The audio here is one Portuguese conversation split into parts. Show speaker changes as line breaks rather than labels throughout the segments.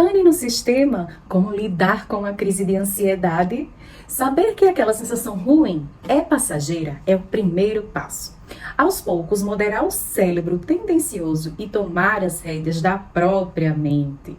Pane no sistema, como lidar com a crise de ansiedade? Saber que aquela sensação ruim é passageira é o primeiro passo. Aos poucos, moderar o cérebro tendencioso e tomar as rédeas da própria mente.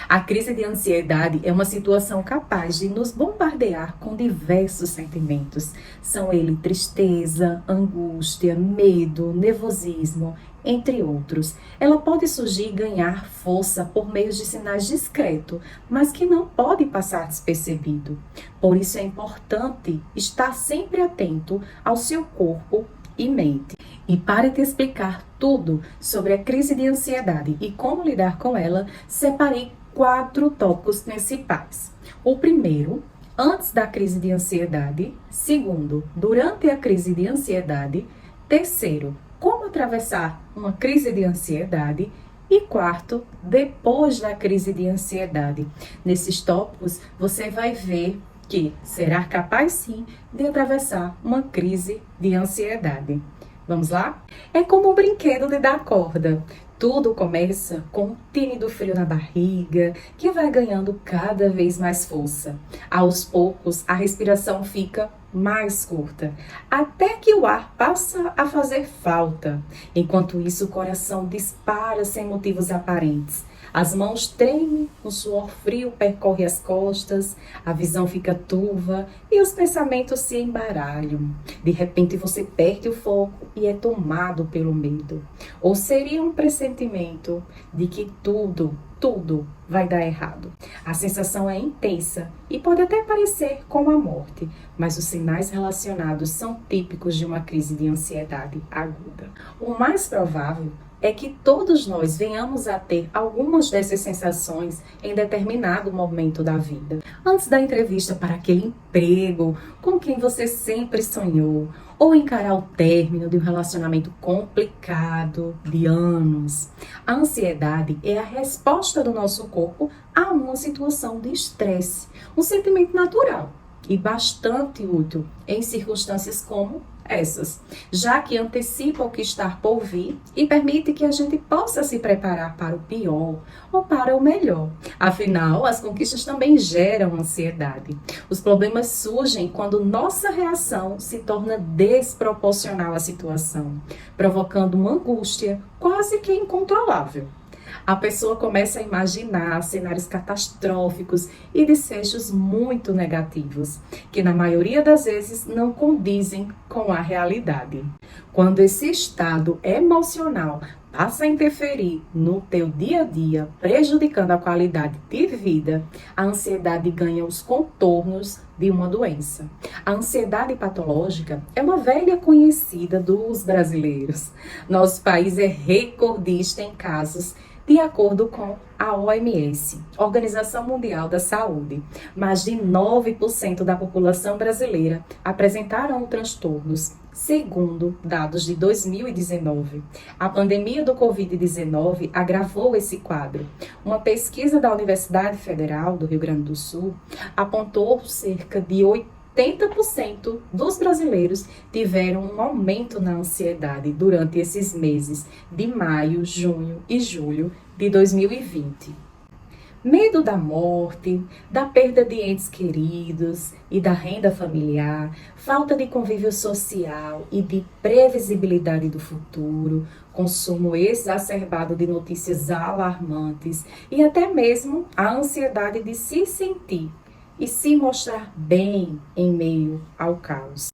A crise de ansiedade é uma situação capaz de nos bombardear com diversos sentimentos. São eles tristeza, angústia, medo, nervosismo, entre outros. Ela pode surgir e ganhar força por meio de sinais discretos, mas que não pode passar despercebido. Por isso é importante estar sempre atento ao seu corpo e mente. E para te explicar tudo sobre a crise de ansiedade e como lidar com ela, separei 4 tópicos principais. O primeiro, antes da crise de ansiedade. Segundo, durante a crise de ansiedade. Terceiro, como atravessar uma crise de ansiedade. E quarto, depois da crise de ansiedade. Nesses tópicos, você vai ver que será capaz sim de atravessar uma crise de ansiedade. Vamos lá? É como um brinquedo de dar corda. Tudo começa com um tímido frio na barriga, que vai ganhando cada vez mais força. Aos poucos, a respiração fica mais curta, até que o ar passa a fazer falta. Enquanto isso, o coração dispara sem motivos aparentes. As mãos tremem, o suor frio percorre as costas, a visão fica turva e os pensamentos se embaralham. De repente você perde o foco e é tomado pelo medo. Ou seria um pressentimento de que tudo vai dar errado. A sensação é intensa e pode até parecer como a morte, mas os sinais relacionados são típicos de uma crise de ansiedade aguda. O mais provável é que todos nós venhamos a ter algumas dessas sensações em determinado momento da vida. Antes da entrevista para aquele emprego com quem você sempre sonhou, ou encarar o término de um relacionamento complicado de anos. A ansiedade é a resposta do nosso corpo a uma situação de estresse, um sentimento natural e bastante útil em circunstâncias como essas, já que antecipa o que está por vir e permite que a gente possa se preparar para o pior ou para o melhor. Afinal, as conquistas também geram ansiedade. Os problemas surgem quando nossa reação se torna desproporcional à situação, provocando uma angústia quase que incontrolável. A pessoa começa a imaginar cenários catastróficos e desfechos muito negativos, que na maioria das vezes não condizem com a realidade. Quando esse estado emocional passa a interferir no teu dia a dia, prejudicando a qualidade de vida, a ansiedade ganha os contornos de uma doença. A ansiedade patológica é uma velha conhecida dos brasileiros. Nosso país é recordista em casos, de acordo com a OMS, Organização Mundial da Saúde. Mais de 9% da população brasileira apresentaram transtornos, segundo dados de 2019. A pandemia do Covid-19 agravou esse quadro. Uma pesquisa da Universidade Federal do Rio Grande do Sul apontou cerca de 80% dos brasileiros tiveram um aumento na ansiedade durante esses meses de maio, junho e julho de 2020. Medo da morte, da perda de entes queridos e da renda familiar, falta de convívio social e de previsibilidade do futuro, consumo exacerbado de notícias alarmantes e até mesmo a ansiedade de se sentir e se mostrar bem em meio ao caos.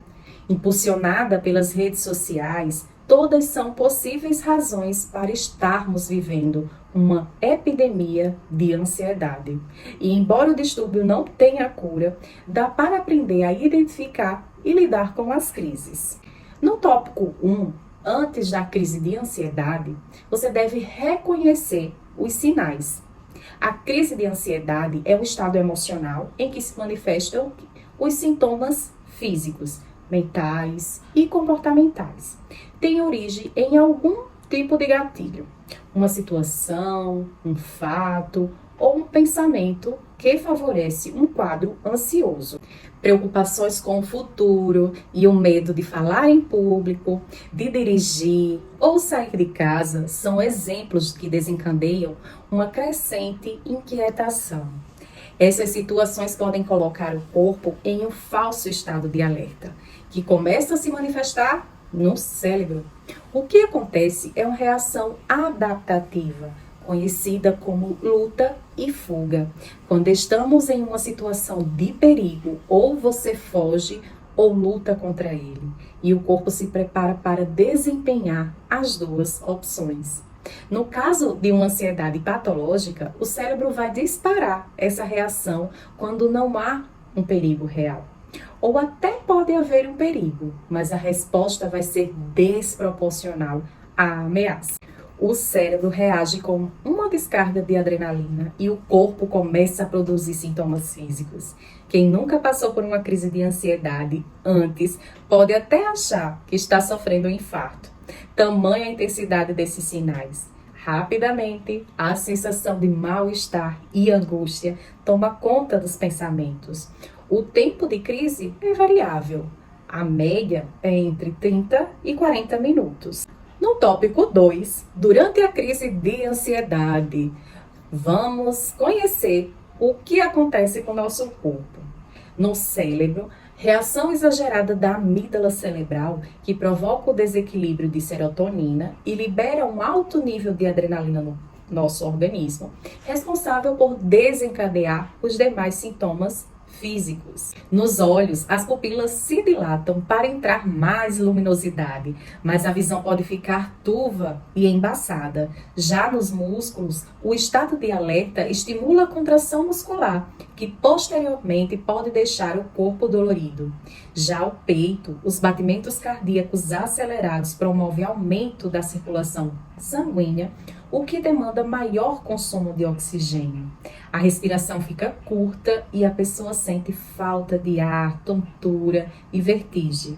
Impulsionada pelas redes sociais, todas são possíveis razões para estarmos vivendo uma epidemia de ansiedade. E embora o distúrbio não tenha cura, dá para aprender a identificar e lidar com as crises. No tópico 1, antes da crise de ansiedade, você deve reconhecer os sinais. A crise de ansiedade é um estado emocional em que se manifestam os sintomas físicos, mentais e comportamentais. Tem origem em algum tipo de gatilho, uma situação, um fato ou um pensamento que favorece um quadro ansioso. Preocupações com o futuro e o medo de falar em público, de dirigir ou sair de casa são exemplos que desencadeiam uma crescente inquietação. Essas situações podem colocar o corpo em um falso estado de alerta, que começa a se manifestar no cérebro. O que acontece é uma reação adaptativa, conhecida como luta e fuga. Quando estamos em uma situação de perigo, ou você foge ou luta contra ele, e o corpo se prepara para desempenhar as duas opções. No caso de uma ansiedade patológica, o cérebro vai disparar essa reação quando não há um perigo real. Ou até pode haver um perigo, mas a resposta vai ser desproporcional à ameaça. O cérebro reage com uma descarga de adrenalina e o corpo começa a produzir sintomas físicos. Quem nunca passou por uma crise de ansiedade antes pode até achar que está sofrendo um infarto. Tamanha a intensidade desses sinais. Rapidamente, a sensação de mal-estar e angústia toma conta dos pensamentos. O tempo de crise é variável. A média é entre 30 e 40 minutos. No tópico 2, durante a crise de ansiedade, vamos conhecer o que acontece com o nosso corpo. No cérebro, reação exagerada da amígdala cerebral, que provoca o desequilíbrio de serotonina e libera um alto nível de adrenalina no nosso organismo, responsável por desencadear os demais sintomas físicos. Nos olhos, as pupilas se dilatam para entrar mais luminosidade, mas a visão pode ficar turva e embaçada. Já nos músculos, o estado de alerta estimula a contração muscular, que posteriormente pode deixar o corpo dolorido. Já o peito, os batimentos cardíacos acelerados promovem aumento da circulação sanguínea, o que demanda maior consumo de oxigênio. A respiração fica curta e a pessoa sente falta de ar, tontura e vertigem.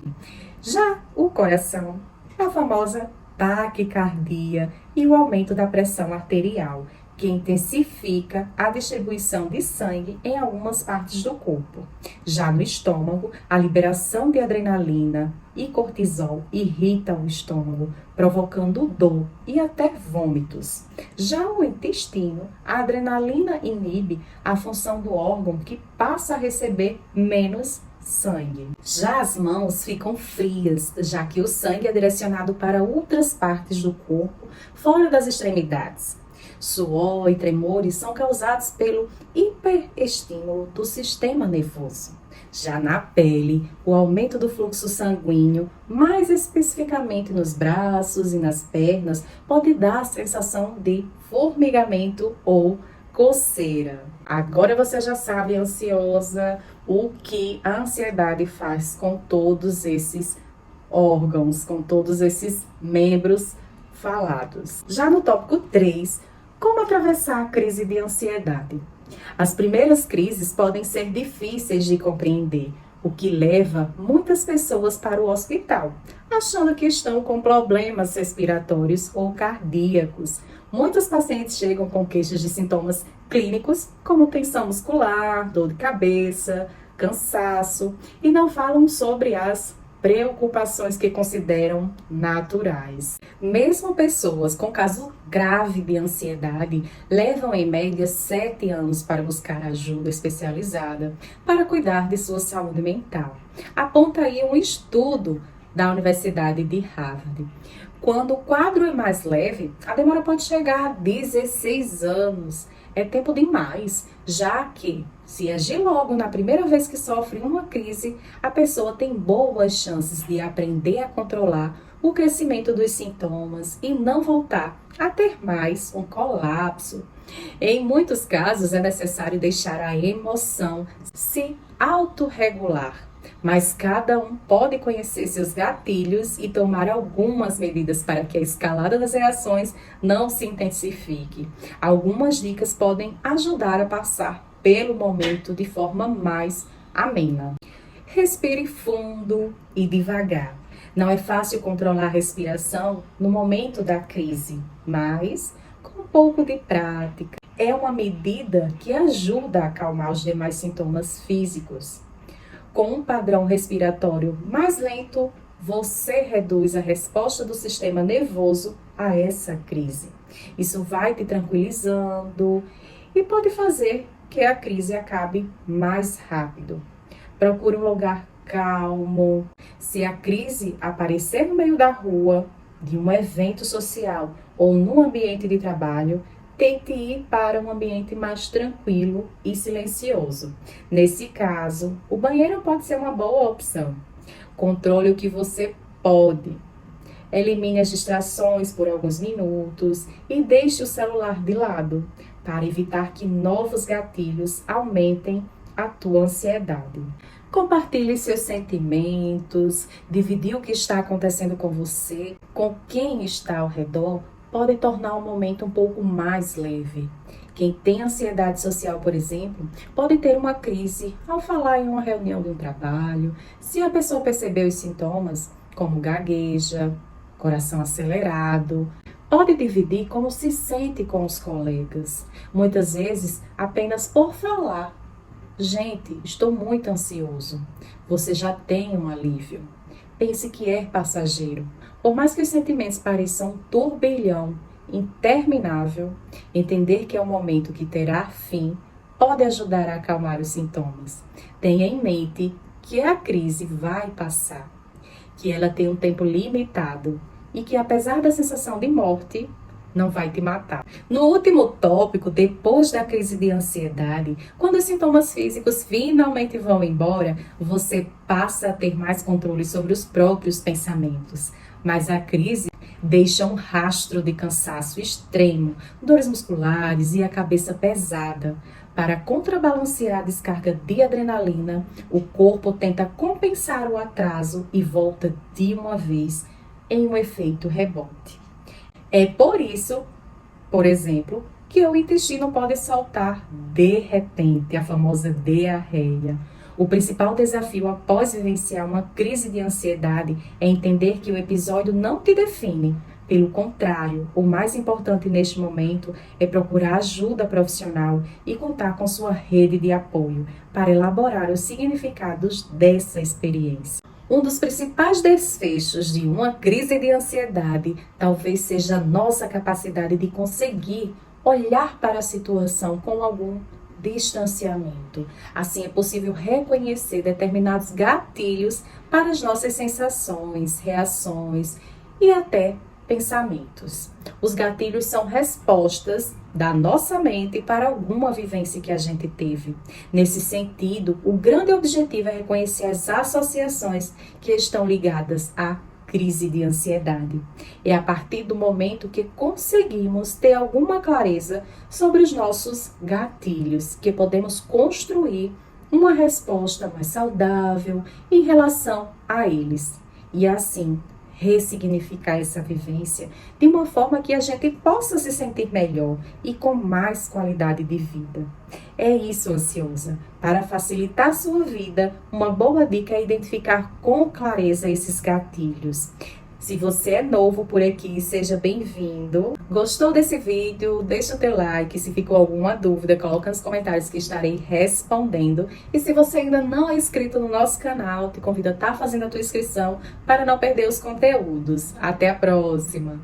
Já o coração, a famosa taquicardia e o aumento da pressão arterial, que intensifica a distribuição de sangue em algumas partes do corpo. Já no estômago, a liberação de adrenalina e cortisol irrita o estômago, provocando dor e até vômitos. Já o intestino, a adrenalina inibe a função do órgão que passa a receber menos sangue. Já as mãos ficam frias, já que o sangue é direcionado para outras partes do corpo, fora das extremidades. Suor e tremores são causados pelo hiperestímulo do sistema nervoso. Já na pele, o aumento do fluxo sanguíneo, mais especificamente nos braços e nas pernas, pode dar a sensação de formigamento ou coceira. Agora você já sabe, ansiosa, o que a ansiedade faz com todos esses órgãos, com todos esses membros falados. Já no tópico 3, como atravessar a crise de ansiedade? As primeiras crises podem ser difíceis de compreender, o que leva muitas pessoas para o hospital, achando que estão com problemas respiratórios ou cardíacos. Muitos pacientes chegam com queixas de sintomas clínicos, como tensão muscular, dor de cabeça, cansaço, e não falam sobre as preocupações que consideram naturais. Mesmo pessoas com caso grave de ansiedade levam em média 7 anos para buscar ajuda especializada para cuidar de sua saúde mental. Aponta aí um estudo da Universidade de Harvard. Quando o quadro é mais leve, a demora pode chegar a 16 anos. É tempo demais, já que, se agir logo na primeira vez que sofre uma crise, a pessoa tem boas chances de aprender a controlar o crescimento dos sintomas e não voltar a ter mais um colapso. Em muitos casos, é necessário deixar a emoção se autorregular, mas cada um pode conhecer seus gatilhos e tomar algumas medidas para que a escalada das reações não se intensifique. Algumas dicas podem ajudar a passar pelo momento de forma mais amena. Respire fundo e devagar. Não é fácil controlar a respiração no momento da crise, mas com um pouco de prática é uma medida que ajuda a acalmar os demais sintomas físicos. Com um padrão respiratório mais lento, você reduz a resposta do sistema nervoso a essa crise. Isso vai te tranquilizando e pode fazer que a crise acabe mais rápido. Procure um lugar calmo. Se a crise aparecer no meio da rua, de um evento social ou no ambiente de trabalho, tente ir para um ambiente mais tranquilo e silencioso. Nesse caso, o banheiro pode ser uma boa opção. Controle o que você pode. Elimine as distrações por alguns minutos e deixe o celular de lado, para evitar que novos gatilhos aumentem a tua ansiedade. Compartilhe seus sentimentos, dividir o que está acontecendo com você, com quem está ao redor, pode tornar o momento um pouco mais leve. Quem tem ansiedade social, por exemplo, pode ter uma crise ao falar em uma reunião de um trabalho. Se a pessoa perceber os sintomas, como gagueja, coração acelerado, pode dividir como se sente com os colegas. Muitas vezes, apenas por falar: gente, estou muito ansioso. Você já tem um alívio. Pense que é passageiro. Por mais que os sentimentos pareçam um turbilhão interminável, entender que é um momento que terá fim pode ajudar a acalmar os sintomas. Tenha em mente que a crise vai passar, que ela tem um tempo limitado e que, apesar da sensação de morte, não vai te matar. No último tópico, depois da crise de ansiedade, quando os sintomas físicos finalmente vão embora, você passa a ter mais controle sobre os próprios pensamentos. Mas a crise deixa um rastro de cansaço extremo, dores musculares e a cabeça pesada. Para contrabalancear a descarga de adrenalina, o corpo tenta compensar o atraso e volta de uma vez em um efeito rebote. É por isso, por exemplo, que o intestino pode saltar de repente, a famosa diarreia. O principal desafio após vivenciar uma crise de ansiedade é entender que o episódio não te define. Pelo contrário, o mais importante neste momento é procurar ajuda profissional e contar com sua rede de apoio para elaborar os significados dessa experiência. Um dos principais desfechos de uma crise de ansiedade talvez seja a nossa capacidade de conseguir olhar para a situação com algum distanciamento. Assim é possível reconhecer determinados gatilhos para as nossas sensações, reações e até pensamentos. Os gatilhos são respostas da nossa mente para alguma vivência que a gente teve. Nesse sentido, o grande objetivo é reconhecer as associações que estão ligadas à crise de ansiedade. É a partir do momento que conseguimos ter alguma clareza sobre os nossos gatilhos que podemos construir uma resposta mais saudável em relação a eles. E assim, ressignificar essa vivência de uma forma que a gente possa se sentir melhor e com mais qualidade de vida. É isso, ansiosa. Para facilitar a sua vida, uma boa dica é identificar com clareza esses gatilhos. Se você é novo por aqui, seja bem-vindo. Gostou desse vídeo? Deixa o teu like. Se ficou alguma dúvida, coloca nos comentários que estarei respondendo. E se você ainda não é inscrito no nosso canal, te convido a estar fazendo a tua inscrição para não perder os conteúdos. Até a próxima!